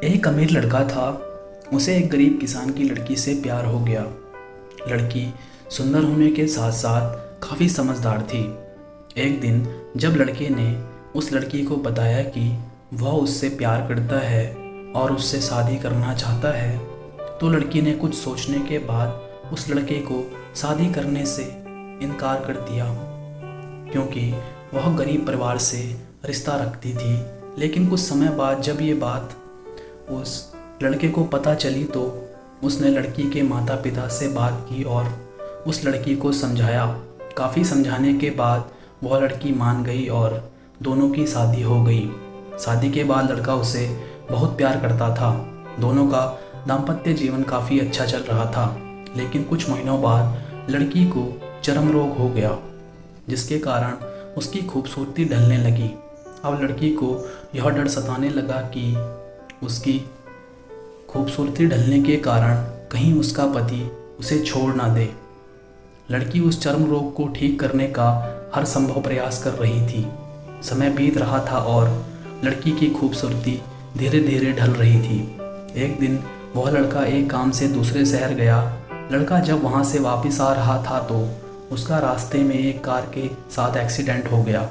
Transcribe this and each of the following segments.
एक अमीर लड़का था। उसे एक गरीब किसान की लड़की से प्यार हो गया। लड़की सुंदर होने के साथ साथ काफ़ी समझदार थी। एक दिन जब लड़के ने उस लड़की को बताया कि वह उससे प्यार करता है और उससे शादी करना चाहता है, तो लड़की ने कुछ सोचने के बाद उस लड़के को शादी करने से इनकार कर दिया, क्योंकि वह गरीब परिवार से रिश्ता रखती थी। लेकिन कुछ समय बाद जब ये बात उस लड़के को पता चली, तो उसने लड़की के माता पिता से बात की और उस लड़की को समझाया। काफ़ी समझाने के बाद वह लड़की मान गई और दोनों की शादी हो गई। शादी के बाद लड़का उसे बहुत प्यार करता था। दोनों का दाम्पत्य जीवन काफ़ी अच्छा चल रहा था। लेकिन कुछ महीनों बाद लड़की को चर्म रोग हो गया, जिसके कारण उसकी खूबसूरती ढलने लगी। अब लड़की को यह डर सताने लगा कि उसकी खूबसूरती ढलने के कारण कहीं उसका पति उसे छोड़ ना दे। लड़की उस चर्म रोग को ठीक करने का हर संभव प्रयास कर रही थी। समय बीत रहा था और लड़की की खूबसूरती धीरे धीरे ढल रही थी। एक दिन वह लड़का एक काम से दूसरे शहर गया। लड़का जब वहां से वापस आ रहा था तो उसका रास्ते में एक कार के साथ एक्सीडेंट हो गया।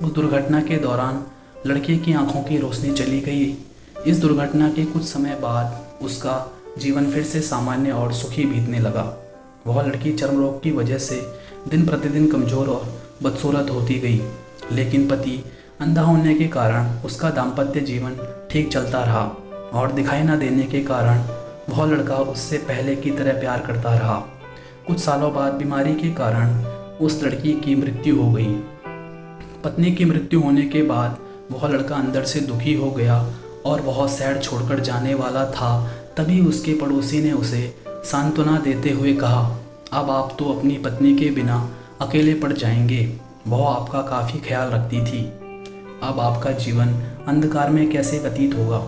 उस दुर्घटना के दौरान लड़के की आंखों की रोशनी चली गई। इस दुर्घटना के कुछ समय बाद उसका जीवन फिर से सामान्य और सुखी बीतने लगा। वह लड़की चर्म रोग की वजह से दिन प्रतिदिन कमज़ोर और बदसूरत होती गई, लेकिन पति अंधा होने के कारण उसका दाम्पत्य जीवन ठीक चलता रहा और दिखाई न देने के कारण वह लड़का उससे पहले की तरह प्यार करता रहा। कुछ सालों बाद बीमारी के कारण उस लड़की की मृत्यु हो गई। पत्नी की मृत्यु होने के बाद वह लड़का अंदर से दुखी हो गया और वह शहर छोड़कर जाने वाला था। तभी उसके पड़ोसी ने उसे सांत्वना देते हुए कहा, अब आप तो अपनी पत्नी के बिना अकेले पड़ जाएंगे। वह आपका काफ़ी ख्याल रखती थी। अब आपका जीवन अंधकार में कैसे व्यतीत होगा।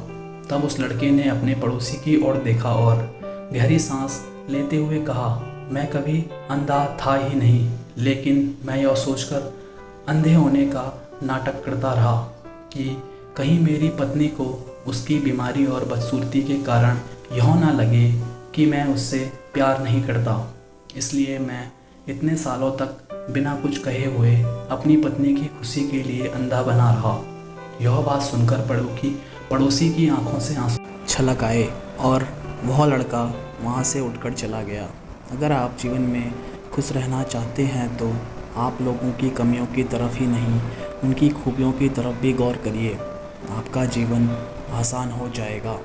तब उस लड़के ने अपने पड़ोसी की ओर देखा और गहरी सांस लेते हुए कहा, मैं कभी अंधा था ही नहीं, लेकिन मैं यह सोचकर अंधे होने का नाटक करता रहा कि कहीं मेरी पत्नी को उसकी बीमारी और बदसूरती के कारण यह ना लगे कि मैं उससे प्यार नहीं करता। इसलिए मैं इतने सालों तक बिना कुछ कहे हुए अपनी पत्नी की खुशी के लिए अंधा बना रहा। यह बात सुनकर पड़ोसी की आंखों से आंसू छलक आए और वह लड़का वहाँ से उठकर चला गया। अगर आप जीवन में खुश रहना चाहते हैं तो आप लोगों की कमियों की तरफ ही नहीं, उनकी खूबियों की तरफ भी गौर करिए। आपका जीवन आसान हो जाएगा।